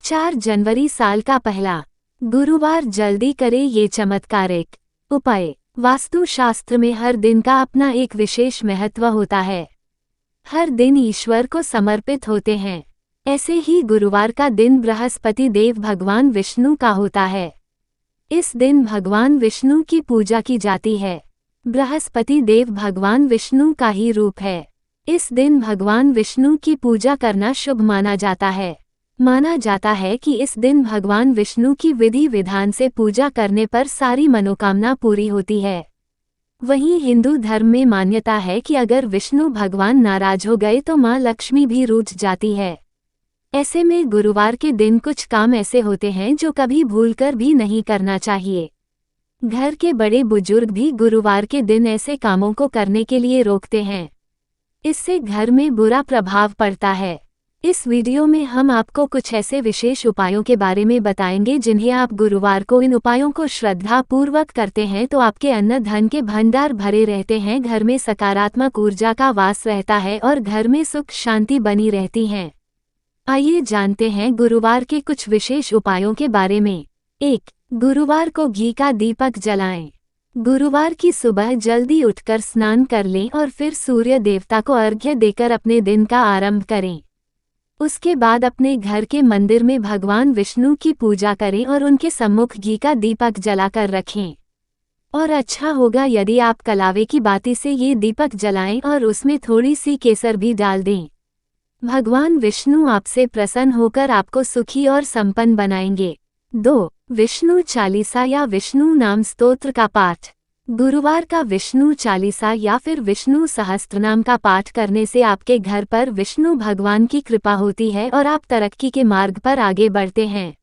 4 जनवरी साल का पहला गुरुवार जल्दी करे ये चमत्कारिक उपाय। वास्तु शास्त्र में हर दिन का अपना एक विशेष महत्व होता है। हर दिन ईश्वर को समर्पित होते हैं। ऐसे ही गुरुवार का दिन बृहस्पति देव भगवान विष्णु का होता है। इस दिन भगवान विष्णु की पूजा की जाती है। बृहस्पति देव भगवान विष्णु का ही रूप है। इस दिन भगवान विष्णु की पूजा करना शुभ माना जाता है। माना जाता है कि इस दिन भगवान विष्णु की विधि विधान से पूजा करने पर सारी मनोकामना पूरी होती है। वहीं हिंदू धर्म में मान्यता है कि अगर विष्णु भगवान नाराज हो गए तो मां लक्ष्मी भी रूठ जाती है। ऐसे में गुरुवार के दिन कुछ काम ऐसे होते हैं जो कभी भूलकर भी नहीं करना चाहिए। घर के बड़े बुजुर्ग भी गुरुवार के दिन ऐसे कामों को करने के लिए रोकते हैं। इससे घर में बुरा प्रभाव पड़ता है। इस वीडियो में हम आपको कुछ ऐसे विशेष उपायों के बारे में बताएंगे जिन्हें आप गुरुवार को इन उपायों को श्रद्धा पूर्वक करते हैं तो आपके अन्न धन के भंडार भरे रहते हैं, घर में सकारात्मक ऊर्जा का वास रहता है और घर में सुख शांति बनी रहती है। आइए जानते हैं गुरुवार के कुछ विशेष उपायों के बारे में। 1. गुरुवार को घी का दीपक जलाएं। गुरुवार की सुबह जल्दी उठकर स्नान कर लें और फिर सूर्य देवता को अर्घ्य देकर अपने दिन का आरंभ करें। उसके बाद अपने घर के मंदिर में भगवान विष्णु की पूजा करें और उनके सम्मुख घी का दीपक जलाकर रखें। और अच्छा होगा यदि आप कलावे की बाती से ये दीपक जलाएं और उसमें थोड़ी सी केसर भी डाल दें। भगवान विष्णु आपसे प्रसन्न होकर आपको सुखी और संपन्न बनाएंगे। 2. विष्णु चालीसा या विष्णु नाम स्तोत्र का पाठ। गुरुवार का विष्णु चालीसा या फिर विष्णु सहस्त्रनाम का पाठ करने से आपके घर पर विष्णु भगवान की कृपा होती है और आप तरक्की के मार्ग पर आगे बढ़ते हैं।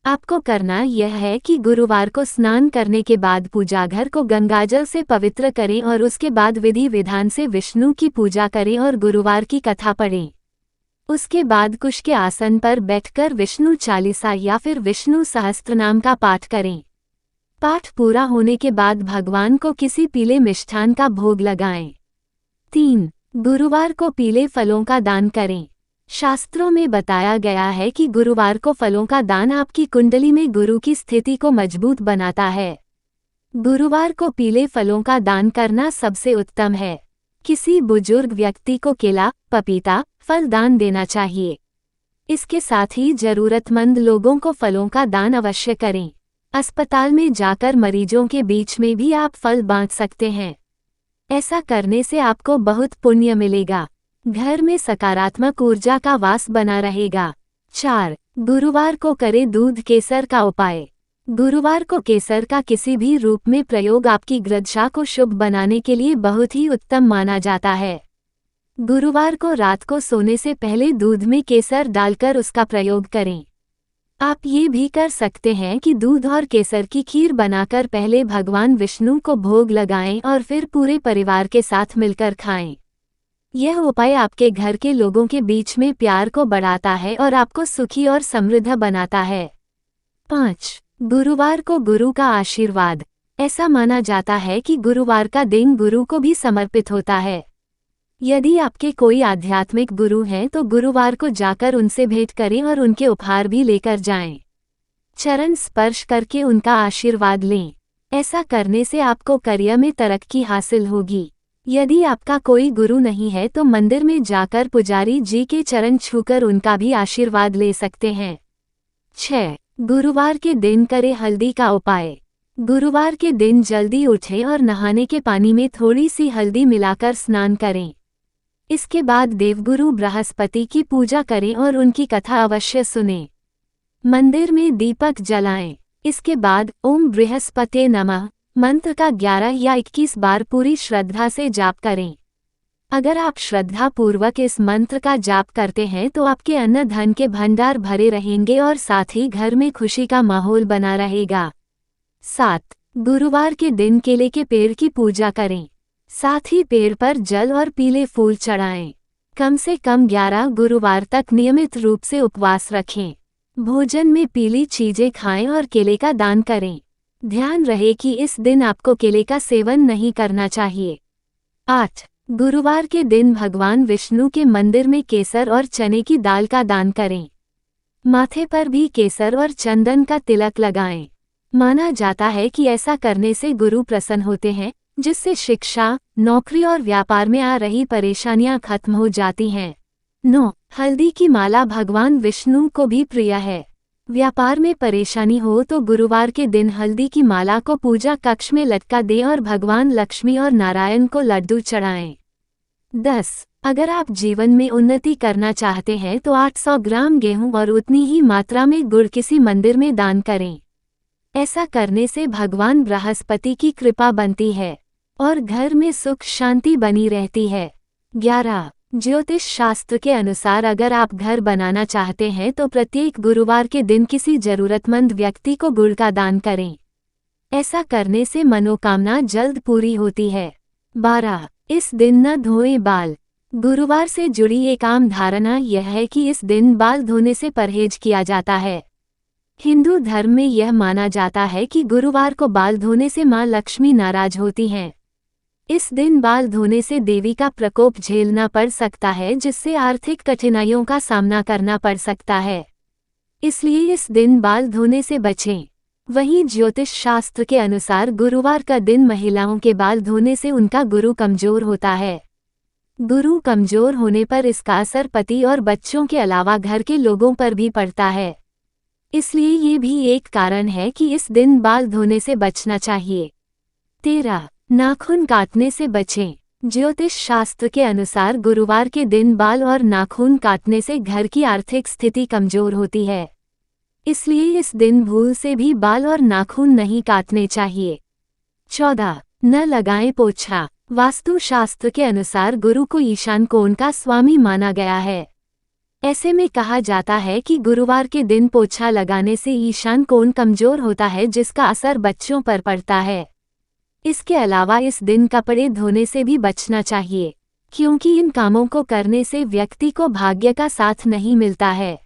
आपको करना यह है कि गुरुवार को स्नान करने के बाद पूजा घर को गंगाजल से पवित्र करें और उसके बाद विधि विधान से विष्णु की पूजा करें और गुरुवार की कथा पढ़ें। उसके बाद कुश के आसन पर बैठकर विष्णु चालीसा या फिर विष्णु सहस्त्रनाम का पाठ करें। पाठ पूरा होने के बाद भगवान को किसी पीले मिष्ठान का भोग लगाएं। 3. गुरुवार को पीले फलों का दान करें। शास्त्रों में बताया गया है कि गुरुवार को फलों का दान आपकी कुंडली में गुरु की स्थिति को मजबूत बनाता है। गुरुवार को पीले फलों का दान करना सबसे उत्तम है। किसी बुजुर्ग व्यक्ति को केला, पपीता, फल दान देना चाहिए। इसके साथ ही जरूरतमंद लोगों को फलों का दान अवश्य करें। अस्पताल में जाकर मरीजों के बीच में भी आप फल बांट सकते हैं। ऐसा करने से आपको बहुत पुण्य मिलेगा। घर में सकारात्मक ऊर्जा का वास बना रहेगा। 4. गुरुवार को करें दूध केसर का उपाय। गुरुवार को केसर का किसी भी रूप में प्रयोग आपकी ग्रदशा को शुभ बनाने के लिए बहुत ही उत्तम माना जाता है। गुरुवार को रात को सोने से पहले दूध में केसर डालकर उसका प्रयोग करें। आप ये भी कर सकते हैं कि दूध और केसर की खीर बनाकर पहले भगवान विष्णु को भोग लगाएं और फिर पूरे परिवार के साथ मिलकर खाएं। यह उपाय आपके घर के लोगों के बीच में प्यार को बढ़ाता है और आपको सुखी और समृद्ध बनाता है। 5. गुरुवार को गुरु का आशीर्वाद। ऐसा माना जाता है कि गुरुवार का दिन गुरु को भी समर्पित होता है। यदि आपके कोई आध्यात्मिक गुरु हैं तो गुरुवार को जाकर उनसे भेंट करें और उनके उपहार भी लेकर जाएं। चरण स्पर्श करके उनका आशीर्वाद लें। ऐसा करने से आपको करियर में तरक्की हासिल होगी। यदि आपका कोई गुरु नहीं है तो मंदिर में जाकर पुजारी जी के चरण छूकर उनका भी आशीर्वाद ले सकते हैं। 6. गुरुवार के दिन करें हल्दी का उपाय। गुरुवार के दिन जल्दी उठें और नहाने के पानी में थोड़ी सी हल्दी मिलाकर स्नान करें। इसके बाद देवगुरु बृहस्पति की पूजा करें और उनकी कथा अवश्य सुनें। मंदिर में दीपक जलाएं। इसके बाद ओम बृहस्पते नमः मंत्र का 11 या 21 बार पूरी श्रद्धा से जाप करें। अगर आप श्रद्धा पूर्वक इस मंत्र का जाप करते हैं तो आपके अन्न धन के भंडार भरे रहेंगे और साथ ही घर में खुशी का माहौल बना रहेगा। 7. गुरुवार के दिन केले के पेड़ की पूजा करें। साथ ही पेड़ पर जल और पीले फूल चढ़ाएं। कम से कम 11 गुरुवार तक नियमित रूप से उपवास रखें। भोजन में पीली चीजें खाएं और केले का दान करें। ध्यान रहे कि इस दिन आपको केले का सेवन नहीं करना चाहिए। 8. गुरुवार के दिन भगवान विष्णु के मंदिर में केसर और चने की दाल का दान करें। माथे पर भी केसर और चंदन का तिलक लगाएं। माना जाता है कि ऐसा करने से गुरु प्रसन्न होते हैं, जिससे शिक्षा, नौकरी और व्यापार में आ रही परेशानियां खत्म हो जाती हैं। 9. हल्दी की माला भगवान विष्णु को भी प्रिय है। व्यापार में परेशानी हो तो गुरुवार के दिन हल्दी की माला को पूजा कक्ष में लटका दें और भगवान लक्ष्मी और नारायण को लड्डू चढ़ाएं। 10. अगर आप जीवन में उन्नति करना चाहते हैं तो 800 ग्राम गेहूं और उतनी ही मात्रा में गुड़ किसी मंदिर में दान करें। ऐसा करने से भगवान बृहस्पति की कृपा बनती है और घर में सुख शांति बनी रहती है। 11. ज्योतिष शास्त्र के अनुसार अगर आप घर बनाना चाहते हैं तो प्रत्येक गुरुवार के दिन किसी जरूरतमंद व्यक्ति को गुड़ का दान करें। ऐसा करने से मनोकामना जल्द पूरी होती है। 12. इस दिन न धोएं बाल। गुरुवार से जुड़ी एक आम धारणा यह है कि इस दिन बाल धोने से परहेज किया जाता है। हिंदू धर्म में यह माना जाता है कि गुरुवार को बाल धोने से मां लक्ष्मी नाराज होती हैं। इस दिन बाल धोने से देवी का प्रकोप झेलना पड़ सकता है, जिससे आर्थिक कठिनाइयों का सामना करना पड़ सकता है। इसलिए इस दिन बाल धोने से बचें। वहीं ज्योतिष शास्त्र के अनुसार गुरुवार का दिन महिलाओं के बाल धोने से उनका गुरु कमजोर होता है। गुरु कमजोर होने पर इसका असर पति और बच्चों के अलावा घर के लोगों पर भी पड़ता है। इसलिए ये भी एक कारण है कि इस दिन बाल धोने से बचना चाहिए। 13. नाखून काटने से बचें। ज्योतिष शास्त्र के अनुसार गुरुवार के दिन बाल और नाखून काटने से घर की आर्थिक स्थिति कमजोर होती है। इसलिए इस दिन भूल से भी बाल और नाखून नहीं काटने चाहिए। 14. न लगाएं पोछा। वास्तु शास्त्र के अनुसार गुरु को ईशान कोण का स्वामी माना गया है। ऐसे में कहा जाता है कि गुरुवार के दिन पोछा लगाने से ईशान कोण कमजोर होता है, जिसका असर बच्चों पर पड़ता है। इसके अलावा इस दिन कपड़े धोने से भी बचना चाहिए, क्योंकि इन कामों को करने से व्यक्ति को भाग्य का साथ नहीं मिलता है।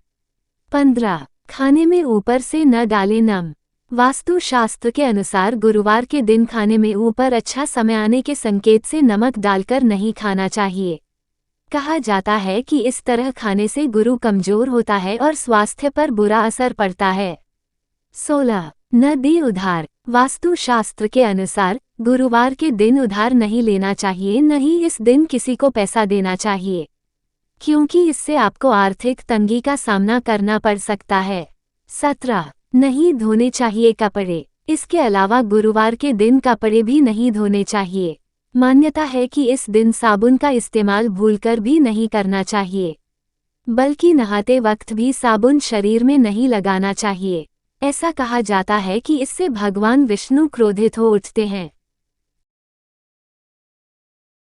15. खाने में ऊपर से न डालें नम। वास्तु शास्त्र के अनुसार गुरुवार के दिन खाने में ऊपर अच्छा समय आने के संकेत से नमक डालकर नहीं खाना चाहिए। कहा जाता है कि इस तरह खाने से गुरु कमजोर होता है और स्वास्थ्य पर बुरा असर पड़ता है। 16. न दे उधार। वास्तु शास्त्र के अनुसार गुरुवार के दिन उधार नहीं लेना चाहिए, न ही इस दिन किसी को पैसा देना चाहिए, क्योंकि इससे आपको आर्थिक तंगी का सामना करना पड़ सकता है। 17. नहीं धोने चाहिए कपड़े। इसके अलावा गुरुवार के दिन कपड़े भी नहीं धोने चाहिए। मान्यता है कि इस दिन साबुन का इस्तेमाल भूलकर भी नहीं करना चाहिए, बल्कि नहाते वक्त भी साबुन शरीर में नहीं लगाना चाहिए। ऐसा कहा जाता है कि इससे भगवान विष्णु क्रोधित हो उठते हैं।